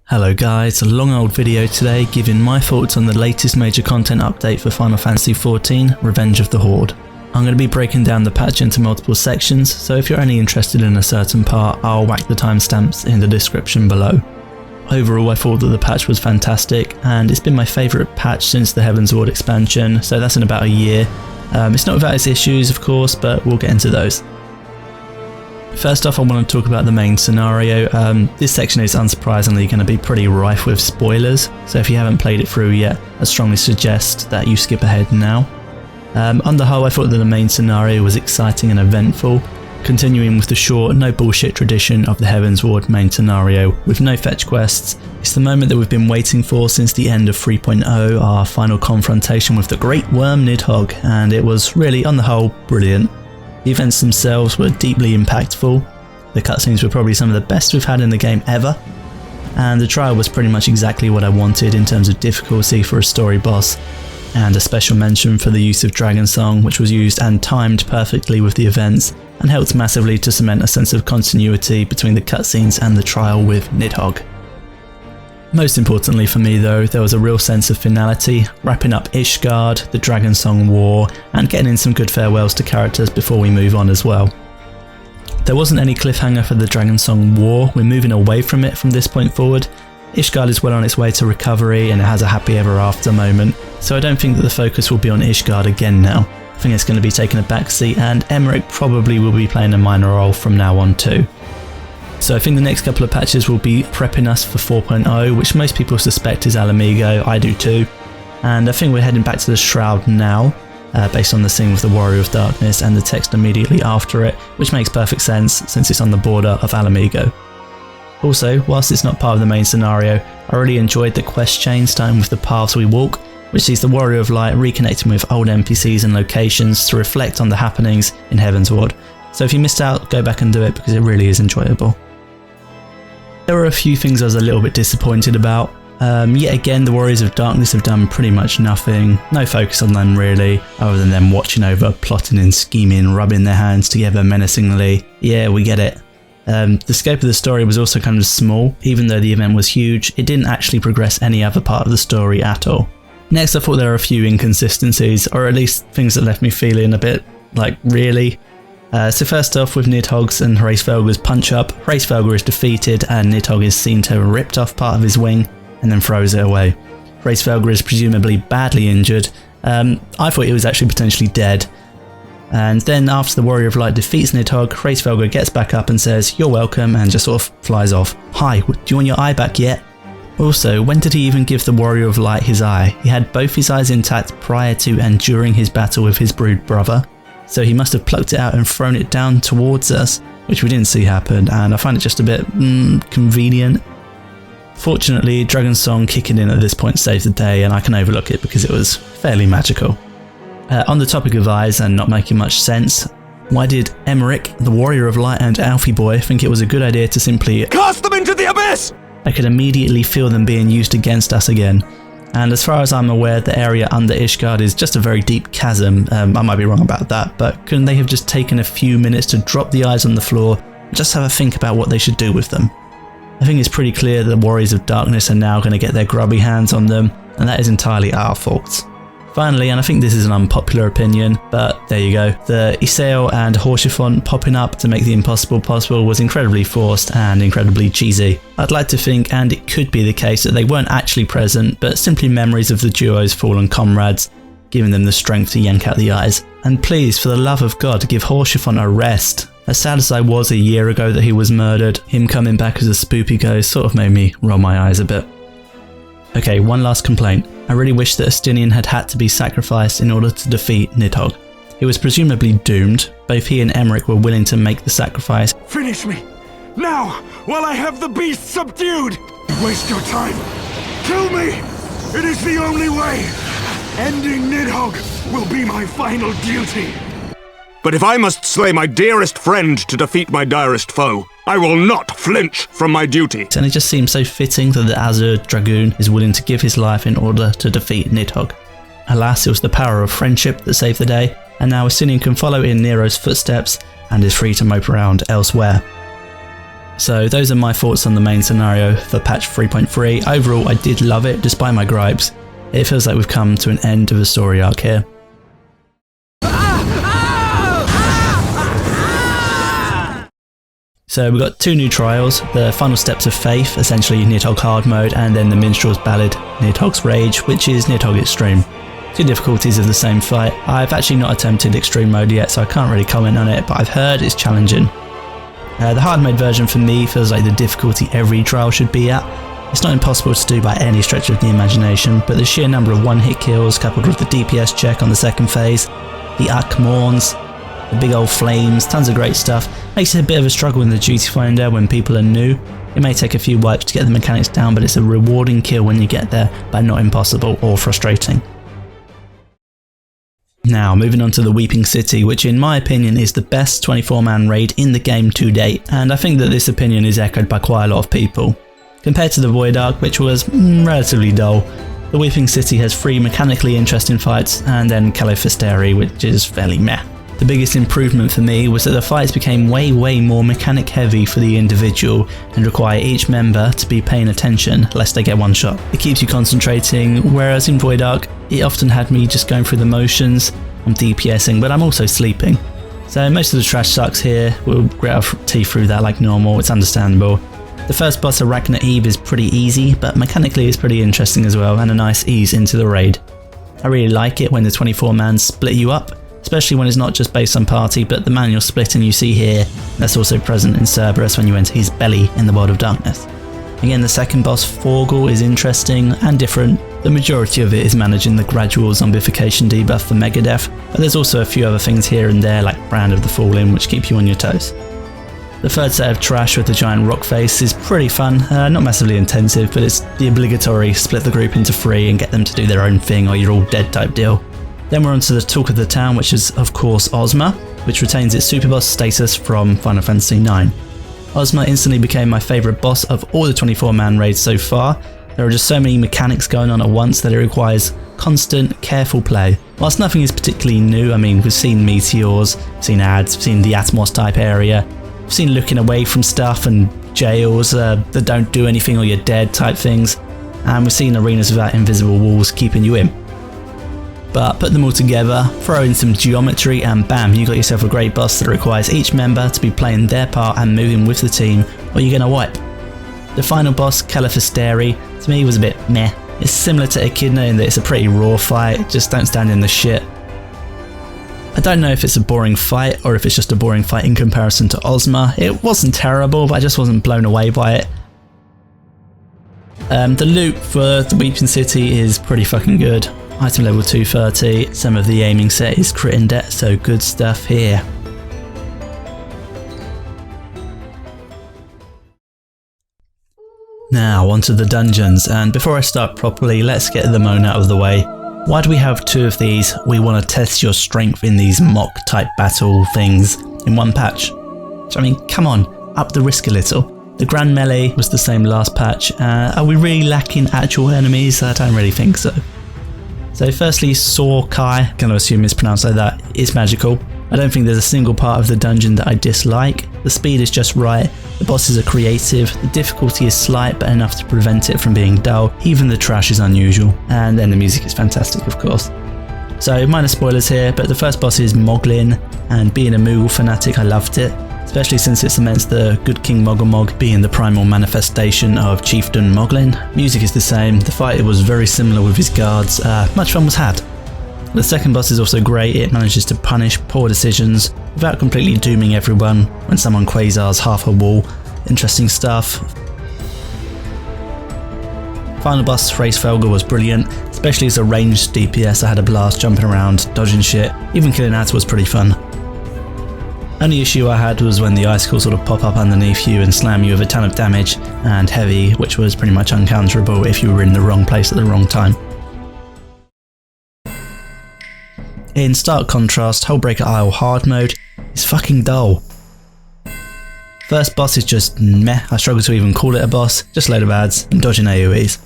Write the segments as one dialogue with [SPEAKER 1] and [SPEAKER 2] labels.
[SPEAKER 1] Hello guys, a long old video today giving my thoughts on the latest major content update for Final Fantasy XIV, Revenge of the Horde. I'm going to be breaking down the patch into multiple sections, so if you're only interested in a certain part, I'll whack the timestamps in the description below. Overall, I thought that the patch was fantastic, and it's been my favourite patch since the Heavensward expansion, so that's in about a year. It's not without its issues, of course, but we'll get into those. First off, I want to talk about the main scenario. This section is unsurprisingly going to be pretty rife with spoilers, so if you haven't played it through yet, I strongly suggest that you skip ahead now. On the whole, I thought that the main scenario was exciting and eventful, continuing with the short, no bullshit tradition of the Heavensward main scenario, with no fetch quests. It's the moment that we've been waiting for since the end of 3.0, our final confrontation with the Great Worm Nidhogg, and it was really, on the whole, brilliant. The events themselves were deeply impactful, the cutscenes were probably some of the best we've had in the game ever, and the trial was pretty much exactly what I wanted in terms of difficulty for a story boss, and a special mention for the use of Dragon Song, which was used and timed perfectly with the events, and helped massively to cement a sense of continuity between the cutscenes and the trial with Nidhogg. Most importantly for me though, there was a real sense of finality, wrapping up Ishgard, the Dragon Song War, and getting in some good farewells to characters before we move on as well. There wasn't any cliffhanger for the Dragon Song War, we're moving away from it from this point forward. Ishgard is well on its way to recovery and it has a happy ever after moment, so I don't think that the focus will be on Ishgard again now. I think it's going to be taking a backseat, and Emmerich probably will be playing a minor role from now on too. So I think the next couple of patches will be prepping us for 4.0, which most people suspect is Alamigo, I do too. And I think we're heading back to the Shroud now, based on the scene with the Warrior of Darkness and the text immediately after it, which makes perfect sense since it's on the border of Alamigo. Also, whilst it's not part of the main scenario, I really enjoyed the quest chain starting with the Paths We Walk, which sees the Warrior of Light reconnecting with old NPCs and locations to reflect on the happenings in Heavensward. So if you missed out, go back and do it because it really is enjoyable. There were a few things I was a little bit disappointed about. Yet again, the Warriors of Darkness have done pretty much nothing. No focus on them really, other than them watching over, plotting and scheming, rubbing their hands together menacingly. Yeah, we get it. The scope of the story was also kind of small. Even though the event was huge, it didn't actually progress any other part of the story at all. Next, I thought there were a few inconsistencies, or at least things that left me feeling a bit like, really? So first off, with Nidhogg's and Hraesvelgur's punch-up, Hraesvelgur is defeated and Nidhogg is seen to have ripped off part of his wing and then throws it away. Hraesvelgur is presumably badly injured. I thought he was actually potentially dead. And then after the Warrior of Light defeats Nidhogg, Hraesvelgur gets back up and says, "You're welcome," and just sort of flies off. "Hi, do you want your eye back yet?" Also, when did he even give the Warrior of Light his eye? He had both his eyes intact prior to and during his battle with his brood brother. So he must have plucked it out and thrown it down towards us, which we didn't see happen, and I find it just a bit convenient. Fortunately, Dragon Song kicking in at this point saved the day, and I can overlook it because it was fairly magical. On the topic of eyes and not making much sense, why did Emmerich, the Warrior of Light and Alfie Boy think it was a good idea to simply cast them into the abyss? I could immediately feel them being used against us again. And as far as I'm aware, the area under Ishgard is just a very deep chasm. I might be wrong about that, but couldn't they have just taken a few minutes to drop the eyes on the floor and just have a think about what they should do with them? I think it's pretty clear that the Warriors of Darkness are now going to get their grubby hands on them, and that is entirely our fault. Finally, and I think this is an unpopular opinion, but there you go, the Iseo and Horshifont popping up to make the impossible possible was incredibly forced and incredibly cheesy. I'd like to think, and it could be the case, that they weren't actually present, but simply memories of the duo's fallen comrades, giving them the strength to yank out the eyes. And please, for the love of God, give Horshifont a rest. As sad as I was a year ago that he was murdered, him coming back as a spoopy ghost sort of made me roll my eyes a bit. Okay, one last complaint. I really wish that Astinian had to be sacrificed in order to defeat Nidhogg. He was presumably doomed. Both he and Emmerich were willing to make the sacrifice.
[SPEAKER 2] Finish me! Now! While I have the beast subdued! Waste your time! Kill me! It is the only way! Ending Nidhogg will be my final duty! But if I must slay my dearest friend to defeat my direst foe, I will not flinch from my duty.
[SPEAKER 1] And it just seems so fitting that the Azure Dragoon is willing to give his life in order to defeat Nidhogg. Alas, it was the power of friendship that saved the day, and now Astinian can follow in Nero's footsteps and is free to mope around elsewhere. So those are my thoughts on the main scenario for patch 3.3. Overall, I did love it, despite my gripes. It feels like we've come to an end of the story arc here. So we've got 2 new trials, the Final Steps of Faith, essentially Nidhogg Hard Mode, and then the Minstrel's Ballad, Nidhogg's Rage, which is Nidhogg Extreme. 2 difficulties of the same fight. I've actually not attempted Extreme Mode yet, so I can't really comment on it, but I've heard it's challenging. The hard mode version for me feels like the difficulty every trial should be at. It's not impossible to do by any stretch of the imagination, but the sheer number of one-hit kills coupled with the DPS check on the second phase, the Akmorns, the big old flames, tons of great stuff, makes it a bit of a struggle in the duty finder when people are new. It may take a few wipes to get the mechanics down, but it's a rewarding kill when you get there, but not impossible or frustrating. Now, moving on to the Weeping City, which in my opinion is the best 24-man raid in the game to date, and I think that this opinion is echoed by quite a lot of people. Compared to the Void Arc, which was relatively dull, the Weeping City has 3 mechanically interesting fights, and then Califisteri, which is fairly meh. The biggest improvement for me was that the fights became way more mechanic heavy for the individual and require each member to be paying attention lest they get one shot. It keeps you concentrating, whereas in Void Arc it often had me just going through the motions. I'm DPSing, but I'm also sleeping. So most of the trash sucks here, we'll grit our teeth through that like normal, it's understandable. The first boss, Arachna Eve, is pretty easy, but mechanically it's pretty interesting as well, and a nice ease into the raid. I really like it when the 24-man split you up, especially when it's not just based on party, but the man you're splitting you see here, that's also present in Cerberus when you enter his belly in the World of Darkness. Again, the second boss, Forgul, is interesting and different. The majority of it is managing the gradual zombification debuff for Megadeth, but there's also a few other things here and there like Brand of the Fallen, which keep you on your toes. The third set of trash with the giant rock face is pretty fun, not massively intensive, but it's the obligatory split the group into 3 and get them to do their own thing or you're all dead type deal. Then we're on to the talk of the town, which is of course Ozma, which retains its superboss status from Final Fantasy IX. Ozma instantly became my favourite boss of all the 24-man raids so far. There are just so many mechanics going on at once that it requires constant, careful play. Whilst nothing is particularly new, I mean, we've seen meteors, we've seen ads, we've seen the Atmos type area, we've seen looking away from stuff and jails that don't do anything or you're dead type things, and we've seen arenas without invisible walls keeping you in. But put them all together, throw in some geometry and bam, you got yourself a great boss that requires each member to be playing their part and moving with the team or you're gonna wipe. The final boss, Califisteri, to me was a bit meh. It's similar to Echidna in that it's a pretty raw fight, just don't stand in the shit. I don't know if it's a boring fight or if it's just a boring fight in comparison to Ozma. It wasn't terrible, but I just wasn't blown away by it. The loot for the Weeping City is pretty fucking good. Item level 230, some of the aiming set is crit and debt, so good stuff here. Now onto the dungeons, and before I start properly, let's get the moan out of the way. Why do we have 2 of these? We want to test your strength in these Mhach type battle things in one patch. I mean, come on, up the risk a little. The Grand Melee was the same last patch. Are we really lacking actual enemies? I don't really think so. So firstly, Sorkai, gonna assume it's pronounced like that, is magical. I don't think there's a single part of the dungeon that I dislike. The speed is just right, the bosses are creative, the difficulty is slight but enough to prevent it from being dull, even the trash is unusual, and then the music is fantastic of course. So minor spoilers here, but the first boss is Moglin, and being a Moogle fanatic I loved it, especially since it cements the good King Mogomog being the primal manifestation of Chieftain Moglin. Music is the same, the fight was very similar with his guards, much fun was had. The second boss is also great, it manages to punish poor decisions without completely dooming everyone when someone quasars half a wall. Interesting stuff. Final boss, Hraesvelgr, was brilliant, especially as a ranged DPS. I had a blast jumping around, dodging shit, even killing ads was pretty fun. Only issue I had was when the icicles sort of pop up underneath you and slam you with a ton of damage and heavy, which was pretty much uncounterable if you were in the wrong place at the wrong time. In stark contrast, Hullbreaker Isle hard mode is fucking dull. First boss is just meh, I struggle to even call it a boss, just a load of ads and dodging AoEs.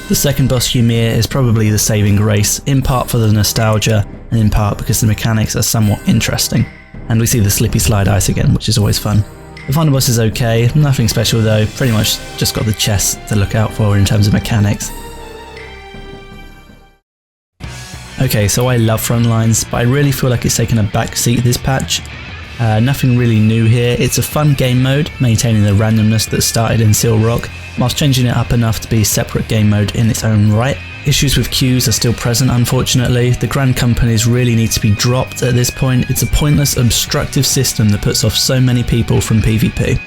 [SPEAKER 1] The second boss, Ymir, is probably the saving grace, in part for the nostalgia and in part because the mechanics are somewhat interesting. And we see the slippy slide ice again, which is always fun. The final boss is okay, nothing special though, pretty much just got the chest to look out for in terms of mechanics. Okay, so I love Frontlines, but I really feel like it's taken a back seat this patch. Nothing really new here. It's a fun game mode, maintaining the randomness that started in Seal Rock, whilst changing it up enough to be a separate game mode in its own right. Issues with queues are still present, unfortunately. The Grand Companies really need to be dropped at this point. It's a pointless, obstructive system that puts off so many people from PvP.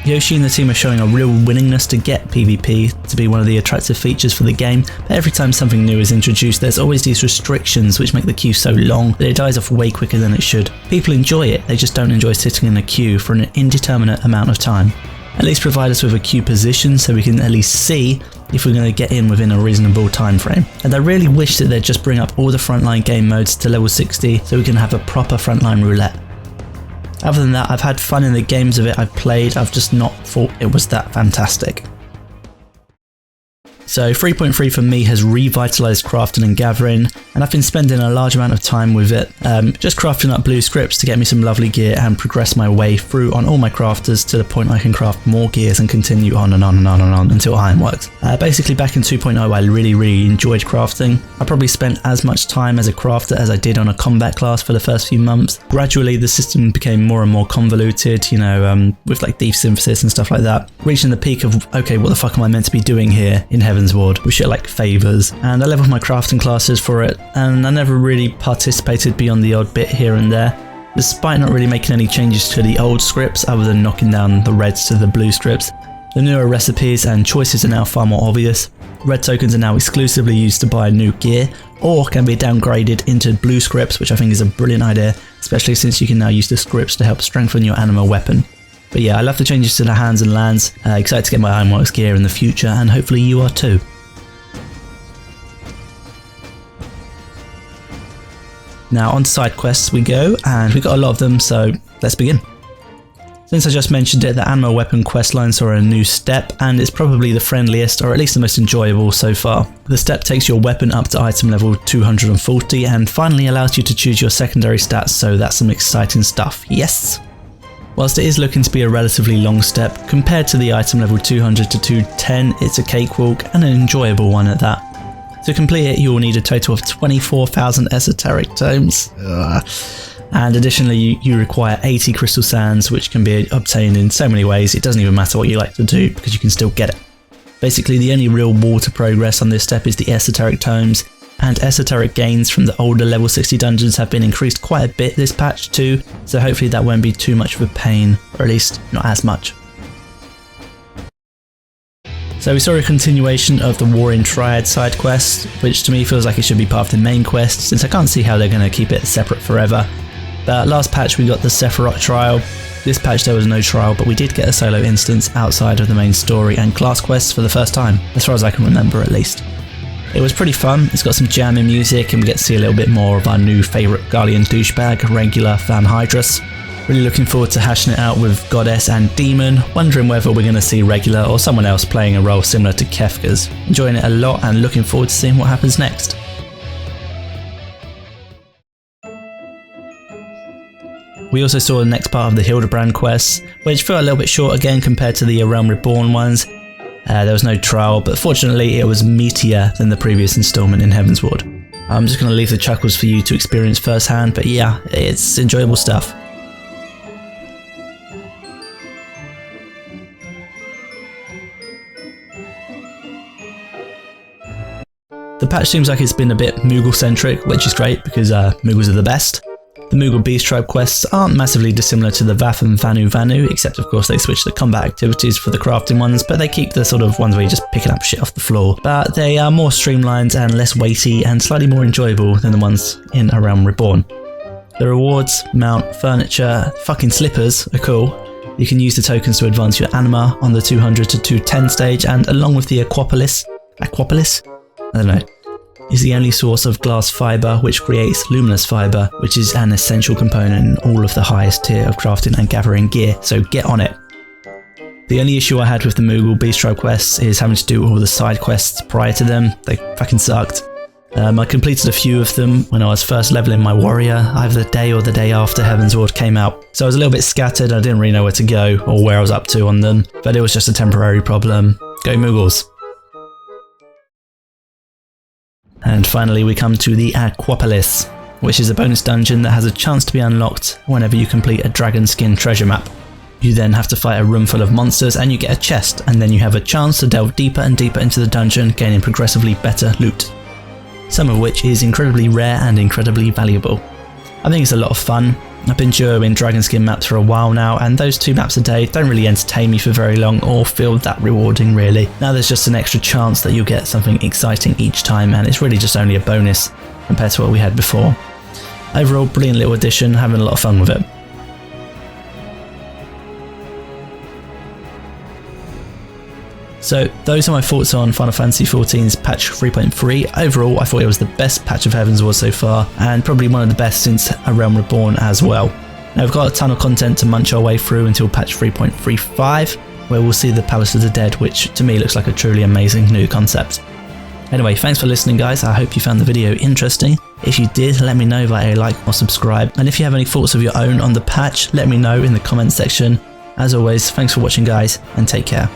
[SPEAKER 1] Yoshi and the team are showing a real willingness to get PvP to be one of the attractive features for the game, but every time something new is introduced there's always these restrictions which make the queue so long that it dies off way quicker than it should. People enjoy it, they just don't enjoy sitting in a queue for an indeterminate amount of time. At least provide us with a queue position so we can at least see if we're going to get in within a reasonable time frame. And I really wish that they'd just bring up all the Frontline game modes to level 60 so we can have a proper Frontline roulette. Other than that, I've had fun in the games of it I've played, I've just not thought it was that fantastic. So 3.3 for me has revitalised crafting and gathering, and I've been spending a large amount of time with it, just crafting up blue scripts to get me some lovely gear and progress my way through on all my crafters to the point I can craft more gears and continue on and on and on and on until Ironworks. Basically back in 2.0 I really enjoyed crafting. I probably spent as much time as a crafter as I did on a combat class for the first few months. Gradually the system became more and more convoluted, you know, with like thief synthesis and stuff like that, reaching the peak of, okay, what the fuck am I meant to be doing here in Heaven's Ward, with shit like favours, and I leveled my crafting classes for it, and I never really participated beyond the odd bit here and there, despite not really making any changes to the old scripts other than knocking down the reds to the blue scripts. The newer recipes and choices are now far more obvious. Red tokens are now exclusively used to buy new gear, or can be downgraded into blue scripts, which I think is a brilliant idea, especially since you can now use the scripts to help strengthen your Anima Weapon. But yeah, I love the changes to the hands and lands, excited to get my Ironworks gear in the future, and hopefully you are too. Now on to side quests we go, and we've got a lot of them, so let's begin. Since I just mentioned it, the Anima Weapon questline saw a new step, and it's probably the friendliest, or at least the most enjoyable so far. The step takes your weapon up to item level 240, and finally allows you to choose your secondary stats, so that's some exciting stuff, yes! Whilst it is looking to be a relatively long step, compared to the item level 200 to 210, it's a cakewalk, and an enjoyable one at that. To complete it, you will need a total of 24,000 esoteric tomes. And additionally, you require 80 crystal sands, which can be obtained in so many ways, it doesn't even matter what you like to do, because you can still get it. Basically, the only real wall to progress on this step is the esoteric tomes, and esoteric gains from the older level 60 dungeons have been increased quite a bit this patch too, so hopefully that won't be too much of a pain, or at least not as much. So we saw a continuation of the Warring Triad side quest, which to me feels like it should be part of the main quest, since I can't see how they're going to keep it separate forever. But last patch we got the Sephiroth trial. This patch there was no trial, but we did get a solo instance outside of the main story and class quests for the first time, as far as I can remember at least. It was pretty fun, it's got some jamming music and we get to see a little bit more of our new favourite Guardian douchebag, regular Van Hydrus. Really looking forward to hashing it out with Goddess and Demon, wondering whether we're going to see regular or someone else playing a role similar to Kefka's. Enjoying it a lot and looking forward to seeing what happens next. We also saw the next part of the Hildibrand quests, which felt a little bit short again compared to the Realm Reborn ones. There was no trial, but fortunately it was meatier than the previous installment in Heaven's Ward. I'm just going to leave the chuckles for you to experience firsthand, but yeah, it's enjoyable stuff. The patch seems like it's been a bit Moogle centric, which is great because Moogles are the best. The Moogle Beast Tribe quests aren't massively dissimilar to the Vath and Vanu, except of course they switch the combat activities for the crafting ones, but they keep the sort of ones where you're just picking up shit off the floor. But they are more streamlined and less weighty and slightly more enjoyable than the ones in A Realm Reborn. The rewards, mount, furniture, fucking slippers are cool. You can use the tokens to advance your anima on the 200 to 210 stage, and along with the Aquapolis? I don't know. Is the only source of glass fibre, which creates luminous fibre, which is an essential component in all of the highest tier of crafting and gathering gear, so get on it. The only issue I had with the Moogle Beast Tribe quests is having to do all the side quests prior to them. They fucking sucked. I completed a few of them when I was first leveling my warrior, either the day or the day after Heavensward came out. So I was a little bit scattered, I didn't really know where to go or where I was up to on them, but it was just a temporary problem. Go Moogles! And finally we come to the Aquapolis, which is a bonus dungeon that has a chance to be unlocked whenever you complete a dragon skin treasure map. You then have to fight a room full of monsters and you get a chest, and then you have a chance to delve deeper and deeper into the dungeon, gaining progressively better loot. Some of which is incredibly rare and incredibly valuable. I think it's a lot of fun. I've been duoing dragon skin maps for a while now, and those 2 maps a day don't really entertain me for very long or feel that rewarding really. Now there's just an extra chance that you'll get something exciting each time, and it's really just only a bonus compared to what we had before. Overall, brilliant little addition, having a lot of fun with it. So those are my thoughts on Final Fantasy XIV's patch 3.3. Overall, I thought it was the best patch of Heavensward so far, and probably one of the best since A Realm Reborn as well. Now we've got a ton of content to munch our way through until patch 3.35, where we'll see the Palace of the Dead, which to me looks like a truly amazing new concept. Anyway, thanks for listening guys, I hope you found the video interesting. If you did, let me know via a like or subscribe, and if you have any thoughts of your own on the patch, let me know in the comments section. As always, thanks for watching guys, and take care.